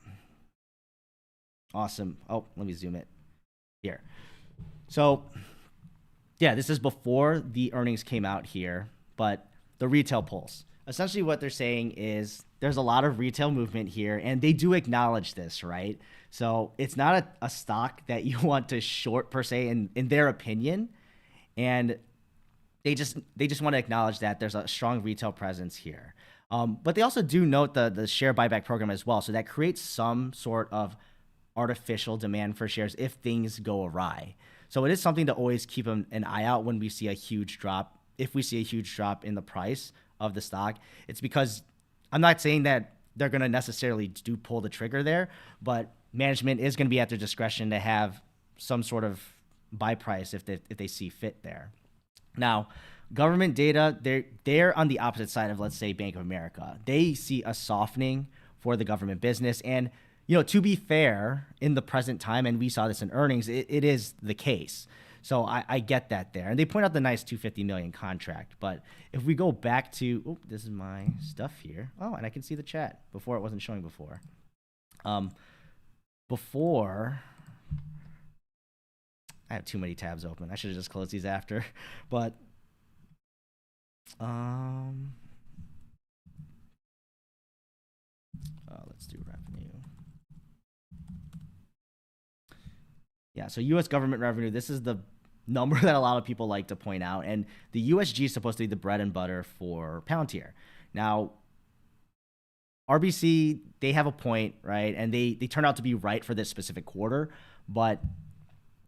[SPEAKER 1] Awesome. Oh, let me zoom it here. So yeah, this is before the earnings came out here, but the retail pulse. Essentially what they're saying is there's a lot of retail movement here, and they do acknowledge this, right? So it's not a stock that you want to short per se in their opinion. And they just want to acknowledge that there's a strong retail presence here. But they also do note the share buyback program as well. So that creates some sort of artificial demand for shares if things go awry. So it is something to always keep an eye out when we see a huge drop. If we see a huge drop in the price of the stock, it's because I'm not saying that they're going to necessarily pull the trigger there, but management is going to be at their discretion to have some sort of buy price if they see fit there. Now, Government data, they're on the opposite side of, let's say, Bank of America. They see a softening for the government business. And, to be fair, in the present time, and we saw this in earnings, it is the case. So I get that there. And they point out the nice $250 million contract. But if we go back to, this is my stuff here. Oh, and I can see the chat before. It wasn't showing before. Before, I have too many tabs open. I should have just closed these after. But let's do revenue. Yeah, so U.S. government revenue, this is the number that a lot of people like to point out. And the USG is supposed to be the bread and butter for Palantir. Now, RBC, they have a point, right? And they turn out to be right for this specific quarter. But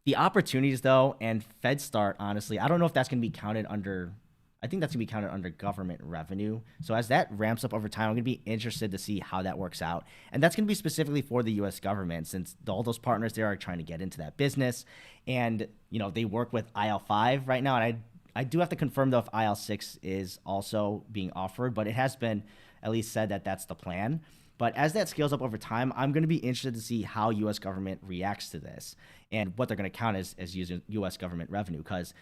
[SPEAKER 1] the opportunities, though, and FedStart, honestly, I don't know if that's going to be counted under, I think that's going to be counted under government revenue. So as that ramps up over time, I'm going to be interested to see how that works out. And that's going to be specifically for the U.S. government, since all those partners there are trying to get into that business. And, they work with IL5 right now. And I do have to confirm, though, if IL6 is also being offered, but it has been at least said that that's the plan. But as that scales up over time, I'm going to be interested to see how U.S. government reacts to this and what they're going to count as using U.S. government revenue, because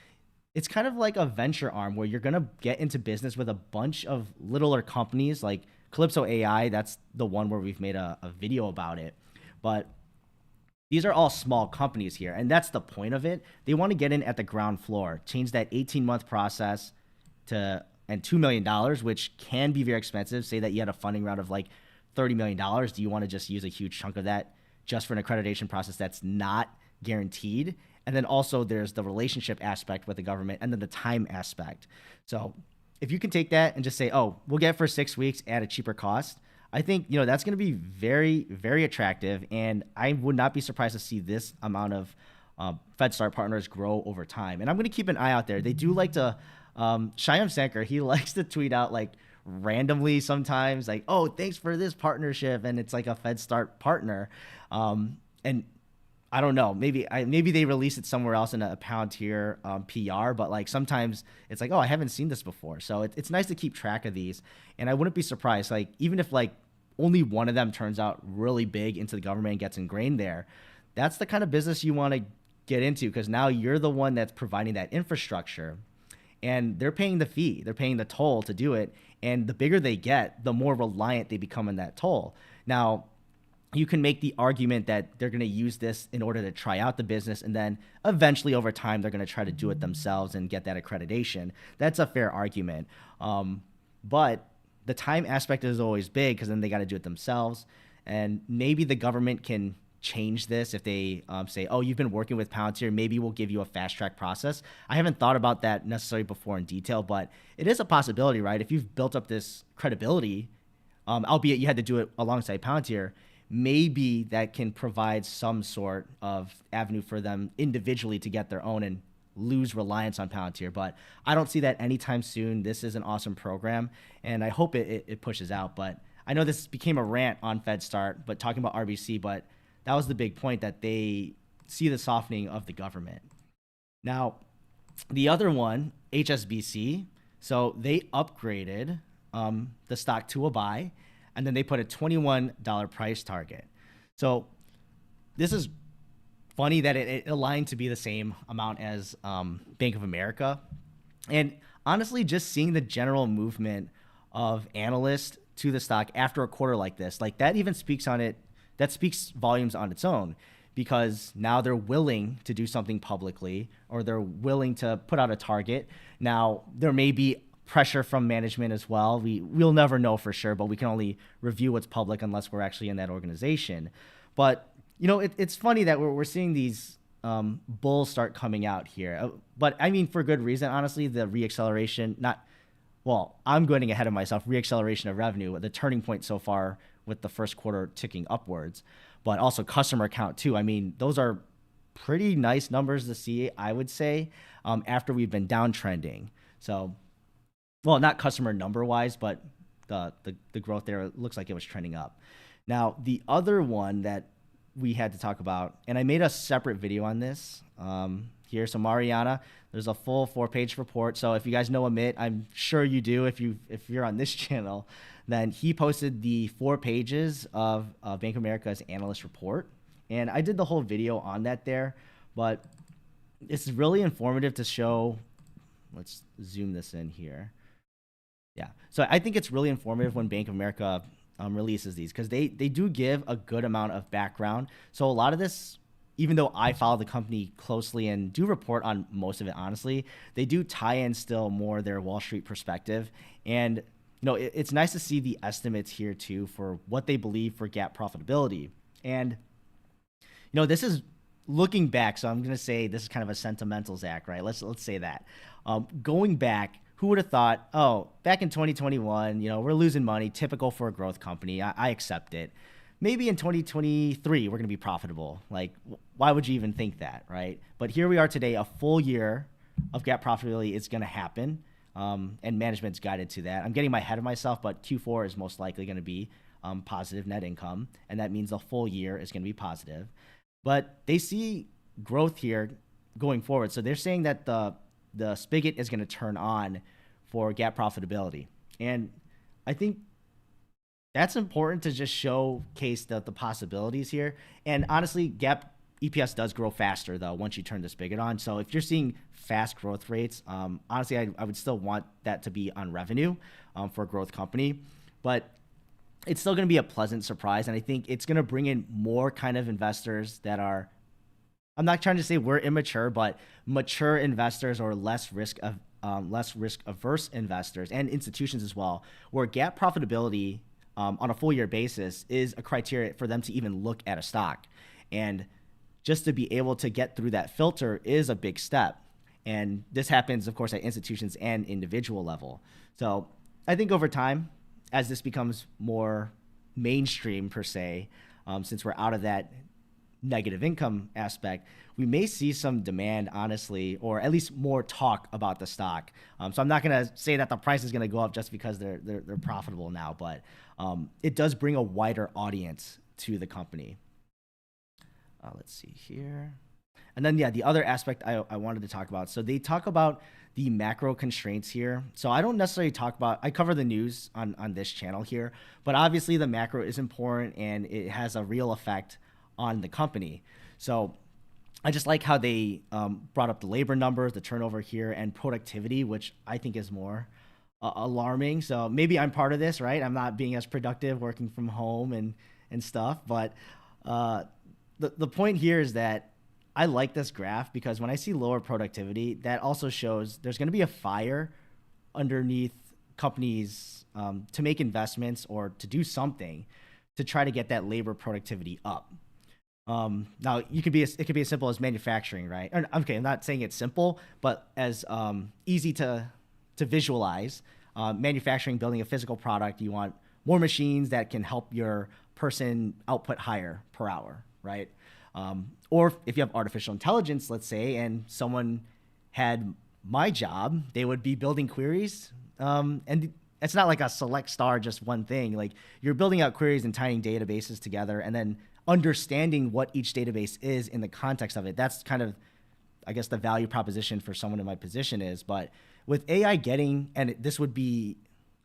[SPEAKER 1] it's kind of like a venture arm where you're going to get into business with a bunch of littler companies like Calypso AI. That's the one where we've made a video about it. But these are all small companies here, and that's the point of it. They want to get in at the ground floor, change that 18-month process to $2 million, which can be very expensive. Say that you had a funding round of like $30 million. Do you want to just use a huge chunk of that just for an accreditation process that's not guaranteed? And then also there's the relationship aspect with the government and then the time aspect. So if you can take that and just say, oh, we'll get it for 6 weeks at a cheaper cost, I think, that's going to be very, very attractive. And I would not be surprised to see this amount of FedStart partners grow over time. And I'm going to keep an eye out there. They do like to, Shyam Sankar, he likes to tweet out like randomly sometimes like, oh, thanks for this partnership. And it's like a FedStart partner. And I don't know, maybe they release it somewhere else in a Palantir PR, but like sometimes it's like, oh, I haven't seen this before. So it's nice to keep track of these. And I wouldn't be surprised, like even if like only one of them turns out really big into the government and gets ingrained there, that's the kind of business you want to get into, because now you're the one that's providing that infrastructure and they're paying the fee, they're paying the toll to do it. And the bigger they get, the more reliant they become on that toll. Now, you can make the argument that they're going to use this in order to try out the business, and then eventually over time they're going to try to do it themselves and get that accreditation. That's a fair argument. But the time aspect is always big, because then they got to do it themselves. And maybe the government can change this if they say, oh, you've been working with Palantir, maybe we'll give you a fast track process. I haven't thought about that necessarily before in detail, but it is a possibility, right? If you've built up this credibility, albeit you had to do it alongside Palantir, maybe that can provide some sort of avenue for them individually to get their own and lose reliance on Palantir. But I don't see that anytime soon. This is an awesome program, and I hope it pushes out. But I know this became a rant on FedStart, but talking about RBC, but that was the big point, that they see the softening of the government. Now, the other one, HSBC, so they upgraded the stock to a buy, and then they put a $21 price target. So this is funny that it aligned to be the same amount as Bank of America. And honestly, just seeing the general movement of Analyst to the stock after a quarter like this, like that even speaks on it, that speaks volumes on its own, because now they're willing to do something publicly, or they're willing to put out a target. Now, there may be pressure from management as well. We'll never know for sure, but we can only review what's public unless we're actually in that organization. But it's funny that we're seeing these bulls start coming out here. But I mean, for good reason, honestly. The reacceleration, I'm getting ahead of myself. Reacceleration of revenue, the turning point so far with the first quarter ticking upwards, but also customer count too. I mean, those are pretty nice numbers to see, I would say, after we've been downtrending. So, well, not customer number wise, but the growth there looks like it was trending up. Now, the other one that we had to talk about, and I made a separate video on this. here. So Mariana, there's a full 4-page report. So if you guys know Amit, I'm sure you do. If you're on this channel, then he posted the 4 pages of Bank of America's analyst report, and I did the whole video on that there. But it's really informative to show. Let's zoom this in here. Yeah, so I think it's really informative when Bank of America releases these, because they do give a good amount of background. So a lot of this, even though I follow the company closely and do report on most of it, honestly, they do tie in still more their Wall Street perspective. And it's nice to see the estimates here too for what they believe for GAAP profitability. And this is looking back, so I'm going to say this is kind of a sentimental Zach, right? Let's say that. Going back, who would have thought, back in 2021, we're losing money, typical for a growth company. I accept it. Maybe in 2023, we're going to be profitable. Like, why would you even think that, right? But here we are today, a full year of GAAP profitability is going to happen, and management's guided to that. I'm getting ahead of myself, but Q4 is most likely going to be positive net income, and that means the full year is going to be positive. But they see growth here going forward. So they're saying that the spigot is going to turn on for GAAP profitability. And I think that's important to just showcase the possibilities here. And honestly, GAAP EPS does grow faster, though, once you turn the spigot on. So if you're seeing fast growth rates, honestly, I would still want that to be on revenue for a growth company. But it's still going to be a pleasant surprise. And I think it's going to bring in more kind of investors that are, I'm not trying to say we're immature, but mature investors or less risk averse investors and institutions as well, where GAAP profitability on a full year basis is a criteria for them to even look at a stock. And just to be able to get through that filter is a big step. And this happens, of course, at institutions and individual level. So I think over time, as this becomes more mainstream per se, since we're out of that negative income aspect, we may see some demand, honestly, or at least more talk about the stock. So I'm not going to say that the price is going to go up just because they're profitable now, but it does bring a wider audience to the company. Let's see here. And then, the other aspect I wanted to talk about. So they talk about the macro constraints here. So I don't necessarily talk about, I cover the news on this channel here, but obviously the macro is important and it has a real effect on the company. So I just like how they brought up the labor numbers, the turnover here, and productivity, which I think is more alarming. So maybe I'm part of this, right? I'm not being as productive working from home and stuff. But the point here is that I like this graph because when I see lower productivity, that also shows there's going to be a fire underneath companies to make investments or to do something to try to get that labor productivity up. Now it could be as simple as manufacturing, right? Okay, I'm not saying it's simple, but as easy to visualize. Manufacturing, building a physical product, you want more machines that can help your person output higher per hour, right? Or if you have artificial intelligence, let's say, and someone had my job, they would be building queries. And it's not like a select star, just one thing. Like you're building out queries and tying databases together and then understanding what each database is in the context of it. That's kind of, I guess, the value proposition for someone in my position is. But with AI this would be,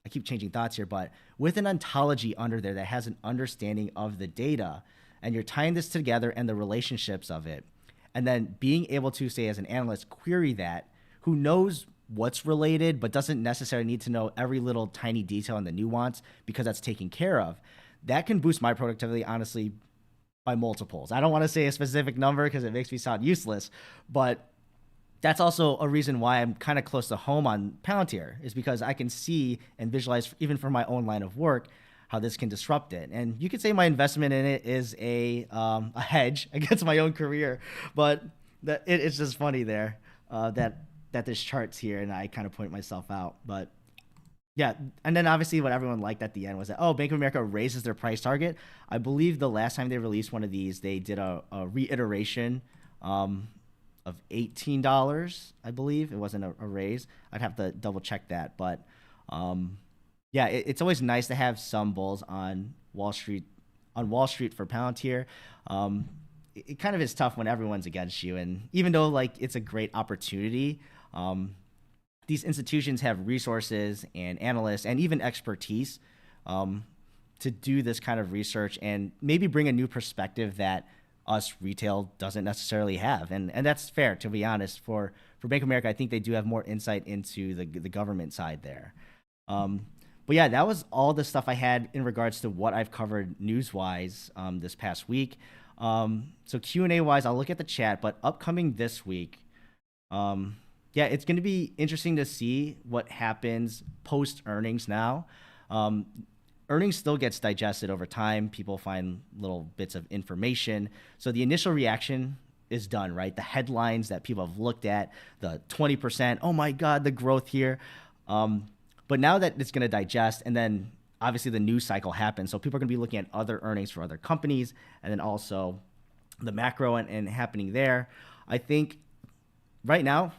[SPEAKER 1] I keep changing thoughts here, but with an ontology under there that has an understanding of the data, and you're tying this together and the relationships of it, and then being able to, say, as an analyst, query that, who knows what's related, but doesn't necessarily need to know every little tiny detail and the nuance because that's taken care of, that can boost my productivity, honestly, by multiples. I don't want to say a specific number because it makes me sound useless, but that's also a reason why I'm kind of close to home on Palantir, is because I can see and visualize, even for my own line of work, how this can disrupt it. And you could say my investment in it is a hedge against my own career, but it's just funny there that there's charts here and I kind of point myself out. But yeah, and then obviously what everyone liked at the end was that, Bank of America raises their price target. I believe the last time they released one of these, they did a reiteration of $18, I believe. It wasn't a raise. I'd have to double check that. But yeah, it's always nice to have some bulls on Wall Street for Palantir. it kind of is tough when everyone's against you. And even though like it's a great opportunity, these institutions have resources and analysts and even expertise to do this kind of research and maybe bring a new perspective that us retail doesn't necessarily have. And that's fair, to be honest. For Bank of America, I think they do have more insight into the government side there. But yeah, that was all the stuff I had in regards to what I've covered news-wise this past week. So Q&A-wise, I'll look at the chat, but upcoming this week, yeah, it's going to be interesting to see what happens post-earnings now. Earnings still gets digested over time. People find little bits of information. So the initial reaction is done, right? The headlines that people have looked at, the 20%, oh my God, the growth here. But now that it's going to digest, and then obviously the news cycle happens. So people are going to be looking at other earnings for other companies, and then also the macro and happening there. I think right now,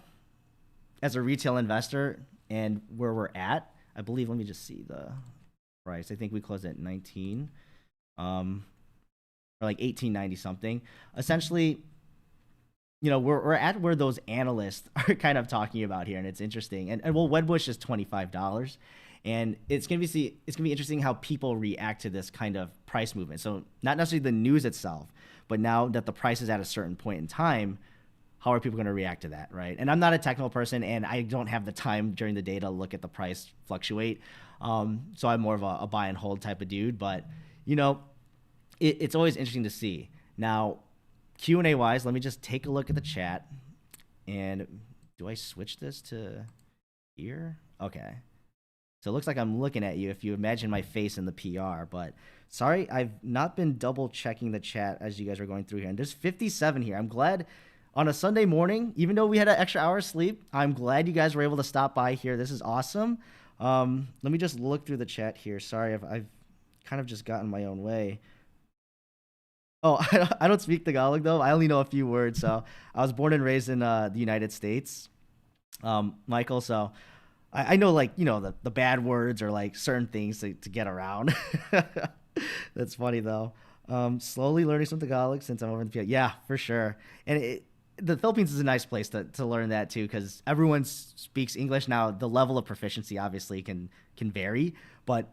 [SPEAKER 1] as a retail investor and where we're at, I believe, let me just see the price. I think we closed at 19, or like 1890 something. Essentially, you know, we're at where those analysts are kind of talking about here, and it's interesting. And well, Wedbush is $25, and it's gonna be interesting how people react to this kind of price movement. So not necessarily the news itself, but now that the price is at a certain point in time, how are people going to react to that, right? And I'm not a technical person, and I don't have the time during the day to look at the price fluctuate. So I'm more of a buy and hold type of dude. But, you know, it's always interesting to see. Now, Q&A wise, let me just take a look at the chat. And do I switch this to here? Okay. So it looks like I'm looking at you if you imagine my face in the PR. But sorry, I've not been double checking the chat as you guys are going through here. And there's 57 here. I'm glad. On a Sunday morning, even though we had an extra hour of sleep, I'm glad you guys were able to stop by here. This is awesome. Let me just look through the chat here. Sorry, I've kind of just gotten my own way. Oh, I don't speak Tagalog, though. I only know a few words. So I was born and raised in the United States, Michael. So I know, like, you know, the bad words or like certain things to get around. That's funny, though. Slowly learning some Tagalog since I'm over in the field. Yeah, for sure. And the Philippines is a nice place to learn that too, because everyone speaks English now. The level of proficiency obviously can vary, but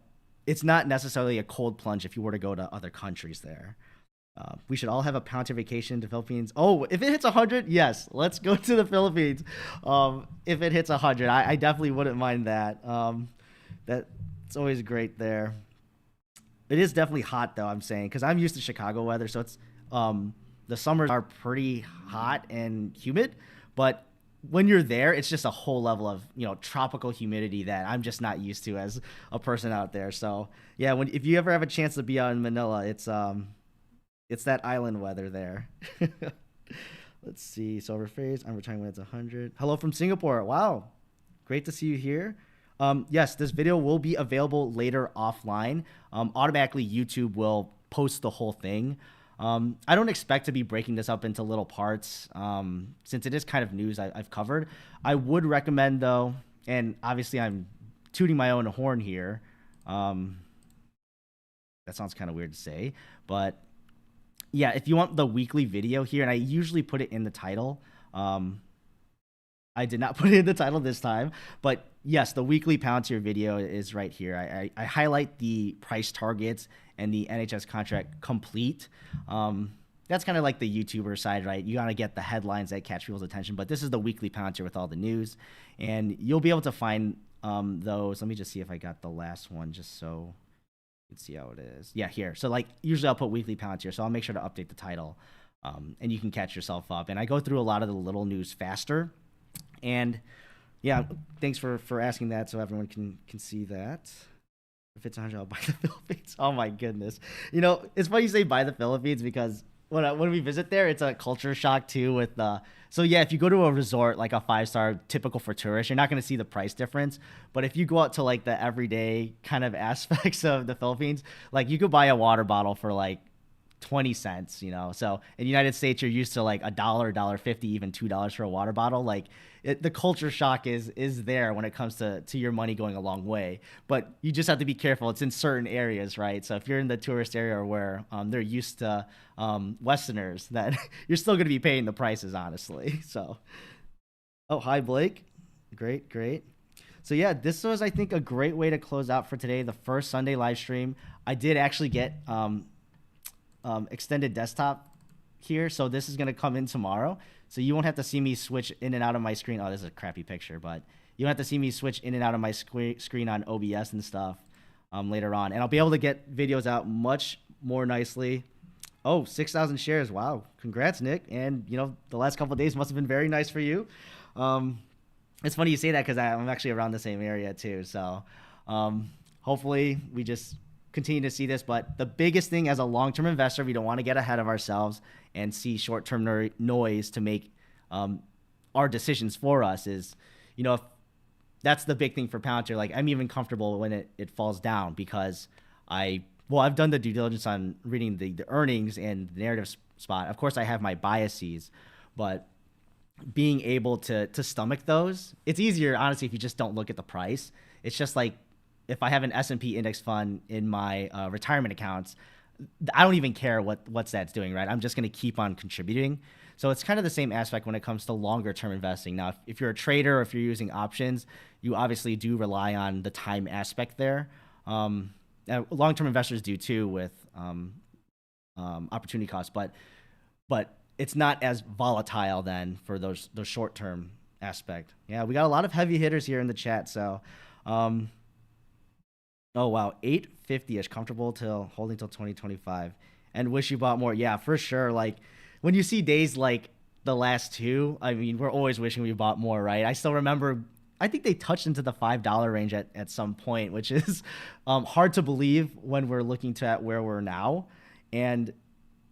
[SPEAKER 1] it's not necessarily a cold plunge if you were to go to other countries there. We should all have a Palantir vacation to Philippines. Oh, if it hits 100, yes, let's go to the Philippines. If it hits 100, I definitely wouldn't mind that. That's always great there. It is definitely hot, though, I'm saying, because I'm used to Chicago weather, so it's the summers are pretty hot and humid, but when you're there, it's just a whole level of, you know, tropical humidity that I'm just not used to as a person out there. So yeah, if you ever have a chance to be out in Manila, it's that island weather there. Let's see. So rephrase, I'm retiring when it's 100. Hello from Singapore. Wow, great to see you here. Yes, this video will be available later offline. Automatically, YouTube will post the whole thing. I don't expect to be breaking this up into little parts since it is kind of news I've covered. I would recommend, though, and obviously I'm tooting my own horn here. That sounds kind of weird to say, but yeah, if you want the weekly video here, and I usually put it in the title. I did not put it in the title this time, but yes, the weekly Palantir video is right here. I highlight the price targets and the NHS contract complete. That's kind of like the YouTuber side, right? You gotta get the headlines that catch people's attention, but this is the weekly Palantir with all the news, and you'll be able to find those. Let me just see if I got the last one, just so you can see how it is. Yeah, here. So like usually I'll put weekly Palantir, so I'll make sure to update the title, and you can catch yourself up. And I go through a lot of the little news faster. And yeah, thanks for asking that, so everyone can see that. If it's 100, I'll buy the Philippines. Oh my goodness. You know, it's funny you say buy the Philippines, because when we visit there, it's a culture shock too with so yeah, if you go to a resort, like a 5-star typical for tourists, you're not going to see the price difference. But if you go out to like the everyday kind of aspects of the Philippines, like you could buy a water bottle for like 20 cents, you know. So in the United States, you're used to like $1, $1.50, even $2 for a water bottle. Like the culture shock is there when it comes to your money going a long way. But you just have to be careful. It's in certain areas, right? So if you're in the tourist area where they're used to Westerners, then you're still going to be paying the prices, honestly. So, oh, hi, Blake. Great, great. So yeah, this was, I think, a great way to close out for today, the first Sunday live stream. I did actually get extended desktop here, so this is going to come in tomorrow, so you won't have to see me switch in and out of my screen. Oh, this is a crappy picture, but you don't have to see me switch in and out of my screen on OBS and stuff later on, and I'll be able to get videos out much more nicely. Oh, 6,000 shares. Wow, congrats, Nick. And you know, the last couple of days must have been very nice for you. It's funny you say that because I'm actually around the same area too, so hopefully we just continue to see this. But the biggest thing as a long-term investor, we don't want to get ahead of ourselves and see short-term noise to make our decisions for us. Is, you know, if that's the big thing for Palantir. Like, I'm even comfortable when it falls down because I've done the due diligence on reading the earnings and the narrative spot. Of course, I have my biases, but being able to stomach those, it's easier, honestly, if you just don't look at the price. It's just like, if I have an S&P index fund in my retirement accounts, I don't even care what's that's doing, right? I'm just going to keep on contributing. So it's kind of the same aspect when it comes to longer term investing. Now, if you're a trader or if you're using options, you obviously do rely on the time aspect there. Long-term investors do too with opportunity costs, but it's not as volatile then for those short-term aspect. Yeah, we got a lot of heavy hitters here in the chat. So, oh wow, 850-ish, comfortable till holding till 2025, and wish you bought more. Yeah, for sure. Like when you see days like the last two, I mean, we're always wishing we bought more, right? I still remember, I think they touched into the $5 range at some point, which is hard to believe when we're looking at where we're now. And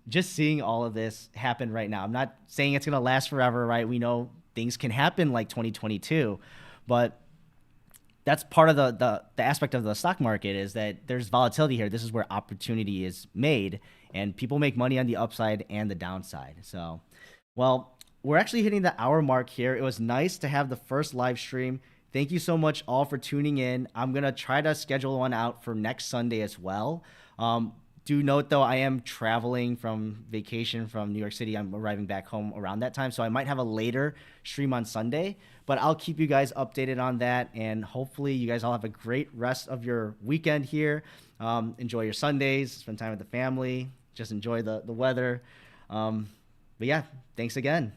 [SPEAKER 1] just seeing all of this happen right now, I'm not saying it's going to last forever, right? We know things can happen like 2022, but that's part of the aspect of the stock market, is that there's volatility here. This is where opportunity is made, and people make money on the upside and the downside. So, well, we're actually hitting the hour mark here. It was nice to have the first live stream. Thank you so much all for tuning in. I'm going to try to schedule one out for next Sunday as well. Do note, though, I am traveling from vacation from New York City. I'm arriving back home around that time, so I might have a later stream on Sunday, but I'll keep you guys updated on that, and hopefully you guys all have a great rest of your weekend here. Enjoy your Sundays, spend time with the family, just enjoy the weather. But yeah, thanks again.